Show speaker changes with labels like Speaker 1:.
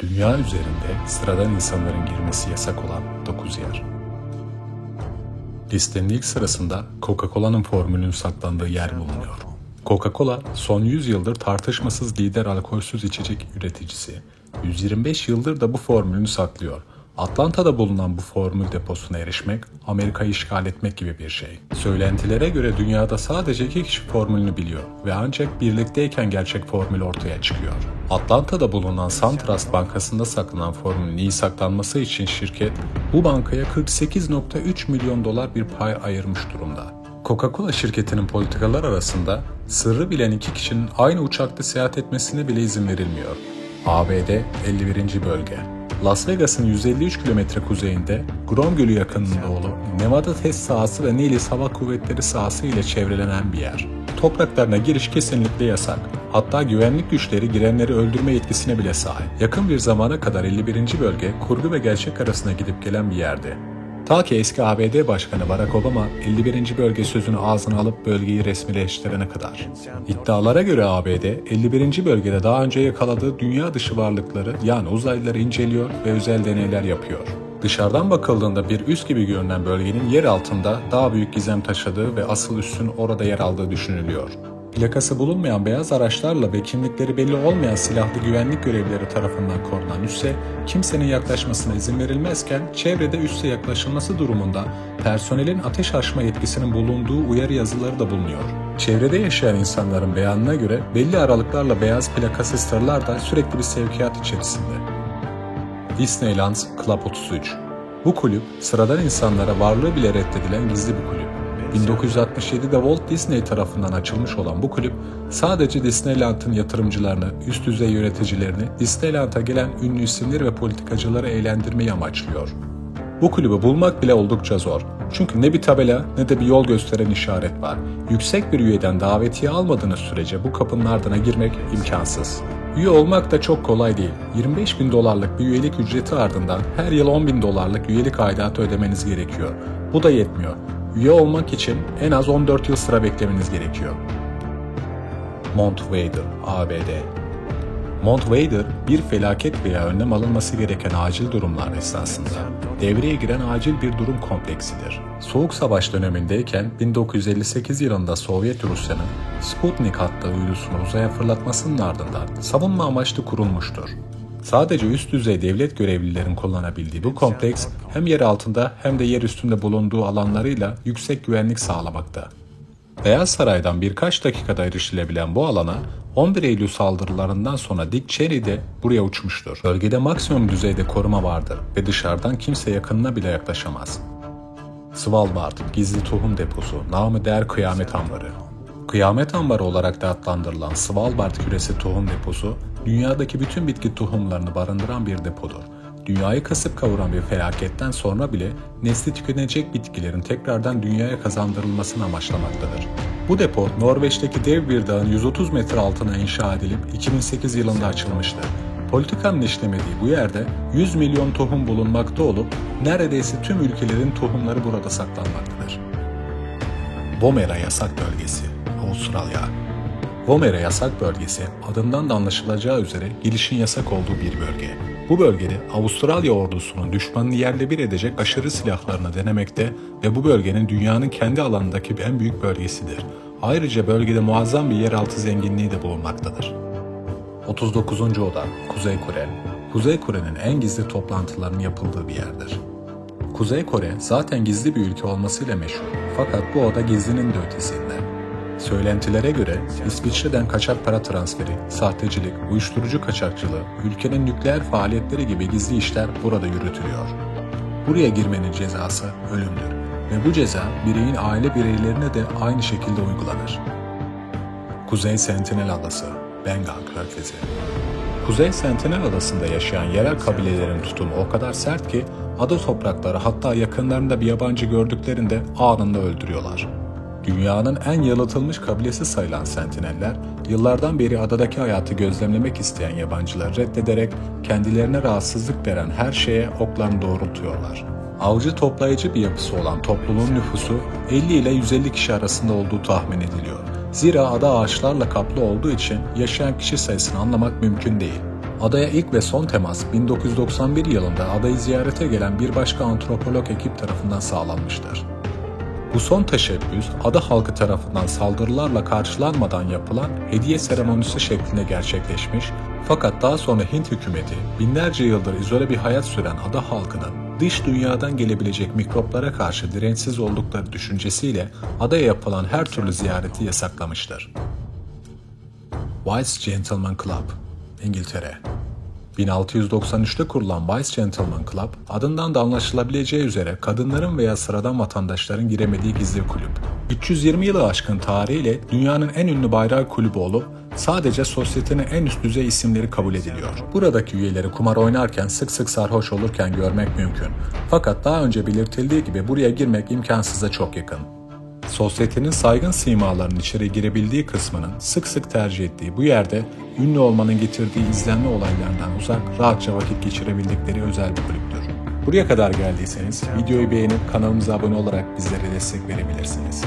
Speaker 1: Dünya üzerinde sıradan insanların girmesi yasak olan 9 yer. Listenin ilk sırasında Coca-Cola'nın formülünün saklandığı yer bulunuyor. Coca-Cola son 100 yıldır tartışmasız lider alkolsüz içecek üreticisi. 125 yıldır da bu formülünü saklıyor. Atlanta'da bulunan bu formül deposuna erişmek, Amerika'yı işgal etmek gibi bir şey. Söylentilere göre dünyada sadece 2 kişi formülünü biliyor ve ancak birlikteyken gerçek formül ortaya çıkıyor. Atlanta'da bulunan SunTrust Bankası'nda saklanan formülün iyi saklanması için şirket, bu bankaya 48,3 milyon dolar bir pay ayırmış durumda. Coca-Cola şirketinin politikalar arasında sırrı bilen 2 kişinin aynı uçakta seyahat etmesine bile izin verilmiyor. ABD 51. Bölge. Las Vegas'ın 153 kilometre kuzeyinde Grom Gölü yakınında olup Nevada test sahası ve Nellis Hava Kuvvetleri sahası ile çevrelenen bir yer. Topraklarına giriş kesinlikle yasak. Hatta güvenlik güçleri girenleri öldürme yetkisine bile sahip. Yakın bir zamana kadar 51. bölge kurgu ve gerçek arasında gidip gelen bir yerdi. Ta ki eski ABD Başkanı Barack Obama 51. bölge sözünü ağzına alıp bölgeyi resmileştirene kadar. İddialara göre ABD 51. bölgede daha önce yakaladığı dünya dışı varlıkları yani uzaylıları inceliyor ve özel deneyler yapıyor. Dışarıdan bakıldığında bir üs gibi görünen bölgenin yer altında daha büyük gizem taşıdığı ve asıl üssün orada yer aldığı düşünülüyor. Plakası bulunmayan beyaz araçlarla ve kimlikleri belli olmayan silahlı güvenlik görevlileri tarafından korunan üsse kimsenin yaklaşmasına izin verilmezken çevrede üsse yaklaşılması durumunda personelin ateş açma yetkisinin bulunduğu uyarı yazıları da bulunuyor. Çevrede yaşayan insanların beyanına göre belli aralıklarla beyaz plakasız tırlar da sürekli bir sevkiyat içerisinde. Disneyland Club 33. Bu kulüp sıradan insanlara varlığı bile reddedilen gizli bir kulüp. 1967'de Walt Disney tarafından açılmış olan bu kulüp sadece Disneyland'ın yatırımcılarını, üst düzey yöneticilerini, Disneyland'a gelen ünlü isimleri ve politikacıları eğlendirmeyi amaçlıyor. Bu kulübü bulmak bile oldukça zor. Çünkü ne bir tabela ne de bir yol gösteren işaret var. Yüksek bir üyeden davetiye almadığınız sürece bu kapının ardına girmek imkansız. Üye olmak da çok kolay değil. 25 bin dolarlık bir üyelik ücreti ardından her yıl 10 bin dolarlık üyelik aidatı ödemeniz gerekiyor. Bu da yetmiyor. Üye olmak için en az 14 yıl sıra beklemeniz gerekiyor. Mount Vader, ABD. Mount Vader, bir felaket veya önlem alınması gereken acil durumlar esnasında devreye giren acil bir durum kompleksidir. Soğuk Savaş dönemindeyken 1958 yılında Sovyet Rusya'nın Sputnik adlı uydusunu uzaya fırlatmasının ardından savunma amaçlı kurulmuştur. Sadece üst düzey devlet görevlilerin kullanabildiği bu kompleks hem yer altında hem de yer üstünde bulunduğu alanlarıyla yüksek güvenlik sağlamakta. Beyaz Saray'dan birkaç dakikada erişilebilen bu alana 11 Eylül saldırılarından sonra Dick Cheney de buraya uçmuştur. Bölgede maksimum düzeyde koruma vardır ve dışarıdan kimse yakınına bile yaklaşamaz. Svalbard, gizli tohum deposu, namı değer kıyamet ambarı. Kıyamet ambarı olarak da adlandırılan Svalbard küresi tohum deposu, dünyadaki bütün bitki tohumlarını barındıran bir depodur. Dünyayı kasıp kavuran bir felaketten sonra bile nesli tükenecek bitkilerin tekrardan dünyaya kazandırılmasını amaçlamaktadır. Bu depo, Norveç'teki dev bir dağın 130 metre altına inşa edilip 2008 yılında açılmıştır. Politikanın işlemediği bu yerde 100 milyon tohum bulunmakta olup neredeyse tüm ülkelerin tohumları burada saklanmaktadır. Woomera Yasak Bölgesi, Avustralya. Woomera Yasak Bölgesi, adından da anlaşılacağı üzere girişin yasak olduğu bir bölge. Bu bölgede Avustralya ordusunun düşmanını yerle bir edecek aşırı silahlarını denemekte ve bu bölgenin dünyanın kendi alanındaki en büyük bölgesidir. Ayrıca bölgede muazzam bir yeraltı zenginliği de bulunmaktadır. 39. Oda, Kuzey Kore. Kuzey Kore'nin en gizli toplantılarının yapıldığı bir yerdir. Kuzey Kore zaten gizli bir ülke olmasıyla meşhur, fakat bu oda gizlinin de ötesinde. Söylentilere göre İsviçre'den kaçak para transferi, sahtecilik, uyuşturucu kaçakçılığı, ülkenin nükleer faaliyetleri gibi gizli işler burada yürütülüyor. Buraya girmenin cezası ölümdür ve bu ceza bireyin aile bireylerine de aynı şekilde uygulanır. Kuzey Sentinel Adası, Bengal Körfezi. Kuzey Sentinel Adası'nda yaşayan yerel kabilelerin tutumu o kadar sert ki ada toprakları hatta yakınlarında bir yabancı gördüklerinde anında öldürüyorlar. Dünyanın en yalıtılmış kabilesi sayılan Sentineller, yıllardan beri adadaki hayatı gözlemlemek isteyen yabancıları reddederek kendilerine rahatsızlık veren her şeye oklarını doğrultuyorlar. Avcı toplayıcı bir yapısı olan topluluğun nüfusu 50 ile 150 kişi arasında olduğu tahmin ediliyor. Zira ada ağaçlarla kaplı olduğu için yaşayan kişi sayısını anlamak mümkün değil. Adaya ilk ve son temas 1991 yılında adayı ziyarete gelen bir başka antropolog ekip tarafından sağlanmıştır. Bu son teşebbüs, ada halkı tarafından saldırılarla karşılanmadan yapılan hediye seremonisi şeklinde gerçekleşmiş, fakat daha sonra Hint hükümeti binlerce yıldır izole bir hayat süren ada halkının dış dünyadan gelebilecek mikroplara karşı dirençsiz oldukları düşüncesiyle adaya yapılan her türlü ziyareti yasaklamıştır. White Gentleman Club, İngiltere. 1693'te kurulan White Gentleman Club, adından da anlaşılabileceği üzere kadınların veya sıradan vatandaşların giremediği gizli kulüp. 320 yılı aşkın tarihiyle dünyanın en ünlü bayrak kulübü olup sadece sosyetenin en üst düzey isimleri kabul ediliyor. Buradaki üyeleri kumar oynarken sık sık sarhoş olurken görmek mümkün. Fakat daha önce belirtildiği gibi buraya girmek imkansıza çok yakın. Sosyetenin saygın simalarının içeri girebildiği kısmının sık sık tercih ettiği bu yerde ünlü olmanın getirdiği izlenme olaylardan uzak rahatça vakit geçirebildikleri özel bir kulüptür. Buraya kadar geldiyseniz videoyu beğenip kanalımıza abone olarak bizlere destek verebilirsiniz.